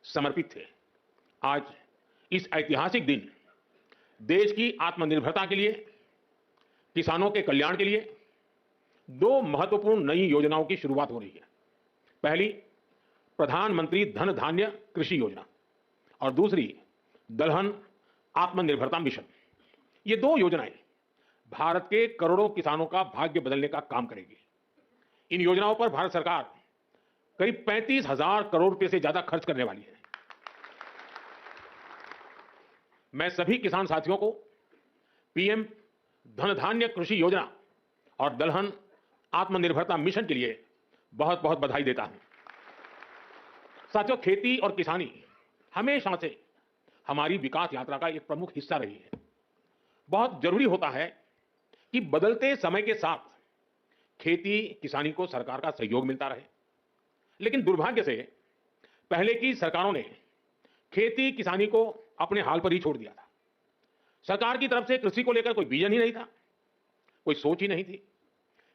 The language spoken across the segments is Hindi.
समर्पित थे। आज इस ऐतिहासिक दिन देश की आत्मनिर्भरता के लिए, किसानों के कल्याण के लिए दो महत्वपूर्ण नई योजनाओं की शुरुआत हो रही है। पहली, प्रधानमंत्री धन धान्य कृषि योजना और दूसरी, दलहन आत्मनिर्भरता मिशन। ये दो योजनाएं भारत के करोड़ों किसानों का भाग्य बदलने का काम करेगी। इन योजनाओं पर भारत सरकार करीब 35,000 करोड़ रुपए से ज्यादा खर्च करने वाली है। मैं सभी किसान साथियों को पीएम धन धान्य कृषि योजना और दलहन आत्मनिर्भरता मिशन के लिए बहुत बहुत बधाई देता हूं। साथियों, खेती और किसानी हमेशा से हमारी विकास यात्रा का एक प्रमुख हिस्सा रही है। बहुत जरूरी होता है कि बदलते समय के साथ खेती किसानी को सरकार का सहयोग मिलता रहे, लेकिन दुर्भाग्य से पहले की सरकारों ने खेती किसानी को अपने हाल पर ही छोड़ दिया था। सरकार की तरफ से कृषि को लेकर कोई विजन ही नहीं था, कोई सोच ही नहीं थी।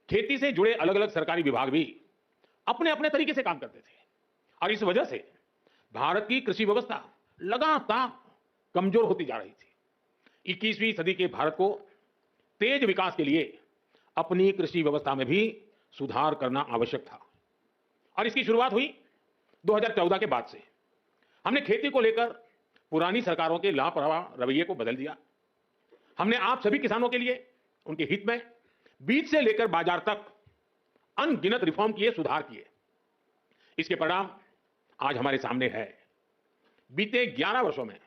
खेती से जुड़े अलग अलग सरकारी विभाग भी अपने अपने तरीके से काम करते थे और इस वजह से भारत की कृषि व्यवस्था लगातार कमजोर होती जा रही थी। 21वीं सदी के भारत को तेज विकास के लिए अपनी कृषि व्यवस्था में भी सुधार करना आवश्यक था और इसकी शुरुआत हुई 2014 के बाद से। हमने खेती को लेकर पुरानी सरकारों के लापरवाह रवैये को बदल दिया। हमने आप सभी किसानों के लिए, उनके हित में बीज से लेकर बाजार तक अनगिनत रिफॉर्म किए, सुधार किए। इसके परिणाम आज हमारे सामने है। बीते 11 वर्षों में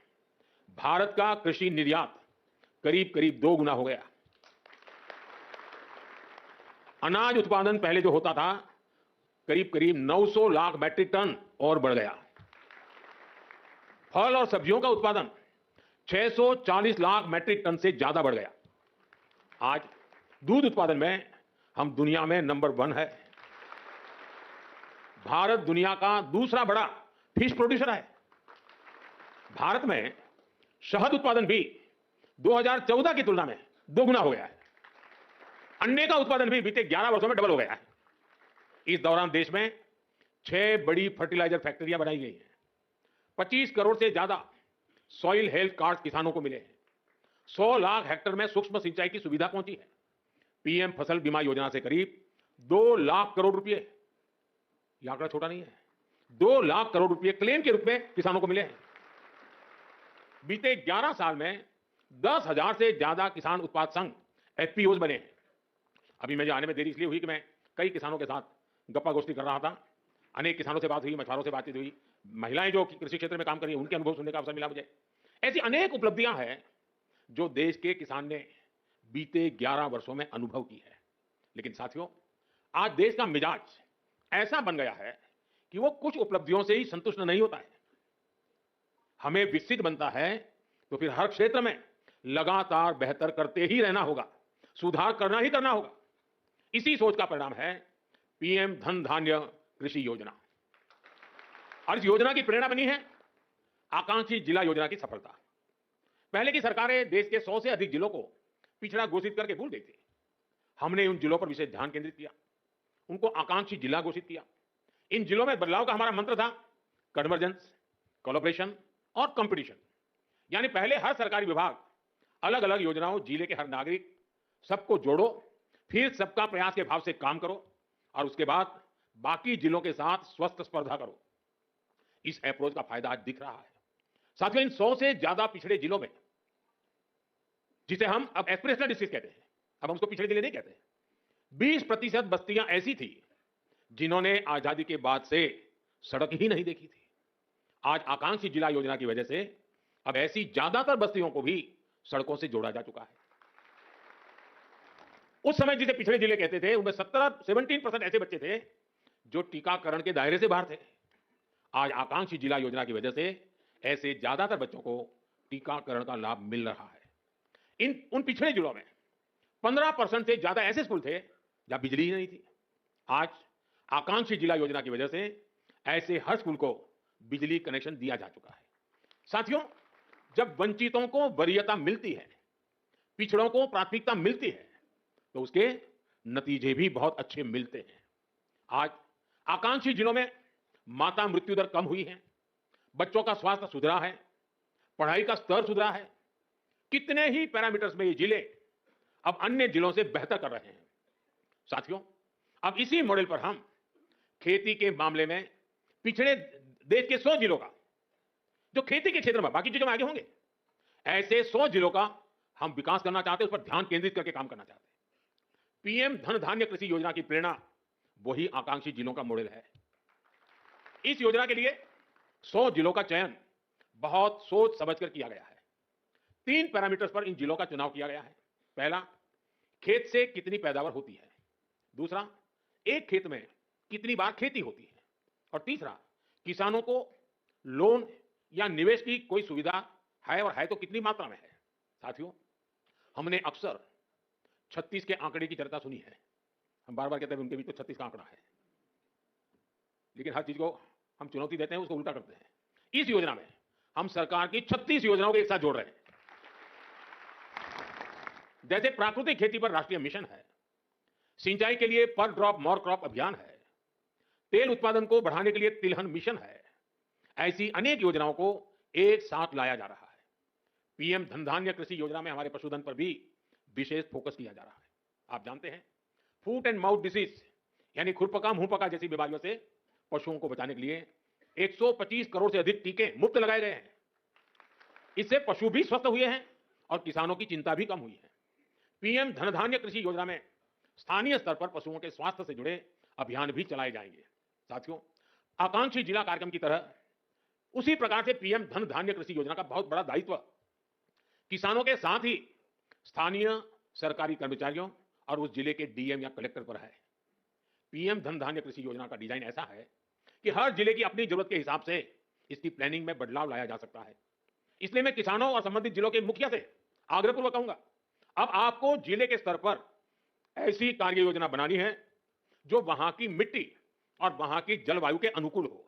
भारत का कृषि निर्यात करीब करीब 2 गुना हो गया। अनाज उत्पादन पहले जो होता था करीब करीब 900 लाख मैट्रिक टन और बढ़ गया। फल और सब्जियों का उत्पादन 640 लाख मैट्रिक टन से ज्यादा बढ़ गया। आज दूध उत्पादन में हम दुनिया में नंबर 1 है। भारत दुनिया का दूसरा बड़ा फिश प्रोड्यूसर है। भारत में शहद उत्पादन भी 2014 की तुलना में 2 गुना हो गया है। अंडे का उत्पादन भी बीते 11 वर्षों में डबल हो गया है। इस दौरान देश में 6 बड़ी फर्टिलाइजर फैक्ट्रियां बनाई गई हैं। 25 करोड़ से ज्यादा सॉइल हेल्थ कार्ड किसानों को मिले हैं। 100 लाख हेक्टेयर में सूक्ष्म सिंचाई की सुविधा पहुंची है। पीएम फसल बीमा योजना से करीब 2 लाख करोड़ रुपए, यह आंकड़ा छोटा नहीं है, 2 लाख करोड़ रुपए क्लेम के रूप में किसानों को मिले हैं। बीते 11 साल में 10,000 से ज्यादा किसान उत्पाद संघ एफपीओज बने हैं। अभी मुझे आने में देरी इसलिए हुई कि मैं कई किसानों के साथ गप्पा गोष्ठी कर रहा था। अनेक किसानों से बात हुई, मछुआरों से बातचीत हुई, महिलाएं जो कृषि क्षेत्र में काम कर रही हैं उनके अनुभव सुनने का अवसर मिला मुझे। ऐसी अनेक उपलब्धियां हैं जो देश के किसान ने बीते 11 वर्षों में अनुभव की है। लेकिन साथियों, आज देश का मिजाज ऐसा बन गया है कि वो कुछ उपलब्धियों से ही संतुष्ट नहीं होता है। हमें विकसित बनता है तो फिर हर क्षेत्र में लगातार बेहतर करते ही रहना होगा, सुधार करना ही करना होगा। इसी सोच का परिणाम है पीएम धन धान्य कृषि योजना। और इस योजना की प्रेरणा बनी है आकांक्षी जिला योजना की सफलता। पहले की सरकारें देश के 100 से अधिक जिलों को पिछड़ा घोषित करके भूल गई थी। हमने उन जिलों पर विशेष ध्यान केंद्रित किया, उनको आकांक्षी जिला घोषित किया। इन जिलों में बदलाव का हमारा मंत्र था कन्वर्जेंस, कोलैबोरेशन और कंपटीशन। यानी पहले हर सरकारी विभाग अलग अलग योजनाओं, जिले के हर नागरिक, सबको जोड़ो, फिर सबका प्रयास के भाव से काम करो और उसके बाद बाकी जिलों के साथ स्वस्थ स्पर्धा करो। इस अप्रोच का फायदा आज दिख रहा है। साथियों, इन 100 से ज्यादा पिछड़े जिलों में, जिसे हम अब एस्पिरेशनल डिस्ट्रिक्ट कहते हैं, अब हम उसको पिछड़े जिले नहीं कहते, 20% बस्तियां ऐसी थी जिन्होंने आजादी के बाद से सड़क ही नहीं देखी थी। आज आकांक्षी जिला योजना की वजह से अब ऐसी ज्यादातर बस्तियों को भी सड़कों से जोड़ा जा चुका है। उस समय जिसे पिछड़े जिले कहते थे, उनमें 17% ऐसे बच्चे थे जो टीकाकरण के दायरे से बाहर थे। आज आकांक्षी जिला योजना की वजह से ऐसे ज्यादातर बच्चों को टीकाकरण का लाभ मिल रहा है। उन पिछड़े जिलों में 15% से ज्यादा ऐसे स्कूल थे जहां बिजली ही नहीं थी। आज आकांक्षी जिला योजना की वजह से ऐसे हर स्कूल को बिजली कनेक्शन दिया जा चुका है। साथियों, जब वंचितों को वरीयता मिलती है, पिछड़ों को प्राथमिकता मिलती है, तो उसके नतीजे भी बहुत अच्छे मिलते हैं। आज आकांक्षी जिलों में माता मृत्यु दर कम हुई है, बच्चों का स्वास्थ्य सुधरा है, पढ़ाई का स्तर सुधरा है। कितने ही पैरामीटर्स में ये जिले अब अन्य जिलों से बेहतर कर रहे हैं। साथियों, अब इसी मॉडल पर हम खेती के मामले में पिछड़े देश के 100 जिलों का, जो खेती के क्षेत्र में बाकी चीजों में आगे होंगे, ऐसे 100 जिलों का हम विकास करना चाहते हैं, उस पर ध्यान केंद्रित करके काम करना चाहते हैं। पीएम धन धान्य कृषि योजना की प्रेरणा वही आकांक्षी जिलों का मॉडल है। इस योजना के लिए 100 जिलों का चयन बहुत सोच समझकर किया गया है। 3 पैरामीटर्स पर इन जिलों का चुनाव किया गया है। पहला, खेत से कितनी पैदावार होती है। दूसरा, एक खेत में कितनी बार खेती होती है। और तीसरा, किसानों को लोन या निवेश की कोई सुविधा है, और है तो कितनी मात्रा में है। साथियों, हमने अक्सर 36 के आंकड़े की चर्चा सुनी है। हम बार बार कहते हैं उनके बीच तो 36 का आंकड़ा है, लेकिन हर चीज को हम चुनौती देते हैं, उसको उल्टा करते हैं। इस योजना में हम सरकार की 36 योजनाओं को एक साथ जोड़ रहे हैं। जैसे प्राकृतिक खेती पर राष्ट्रीय मिशन है, सिंचाई के लिए पर ड्रॉप मोर क्रॉप अभियान है, तेल उत्पादन को बढ़ाने के लिए तिलहन मिशन है, ऐसी अनेक योजनाओं को एक साथ लाया जा रहा है। पीएम धन धान्य कृषि योजना में हमारे पशुधन पर भी विशेष फोकस किया जा रहा है। आप जानते हैं, फूट एंड माउथ डिसीज यानी खुरपका मुंहपका जैसी बीमारियों से पशुओं को बचाने के लिए 125 करोड़ से अधिक टीके मुफ्त लगाए गए हैं। इससे पशु भी स्वस्थ हुए हैं और किसानों की चिंता भी कम हुई है। पीएम धन धान्य कृषि योजना में स्थानीय स्तर पर पशुओं के स्वास्थ्य से जुड़े अभियान भी चलाए जाएंगे। साथियों, आकांक्षी जिला कार्यक्रम की तरह उसी प्रकार से पीएम धन धान्य कृषि योजना का बहुत बड़ा दायित्व किसानों के साथ ही स्थानीय सरकारी कर्मचारियों और उस जिले के डीएम या कलेक्टर पर है। पीएम धन धान्य कृषि योजना का डिजाइन ऐसा है कि हर जिले की अपनी जरूरत के हिसाब से इसकी प्लानिंग में बदलाव लाया जा सकता है। इसलिए मैं किसानों और संबंधित जिलों के मुखिया से आग्रहपूर्वक कहूंगा, अब आपको जिले के स्तर पर ऐसी कार्य योजना बनानी है जो वहां की मिट्टी और वहां की जलवायु के अनुकूल हो।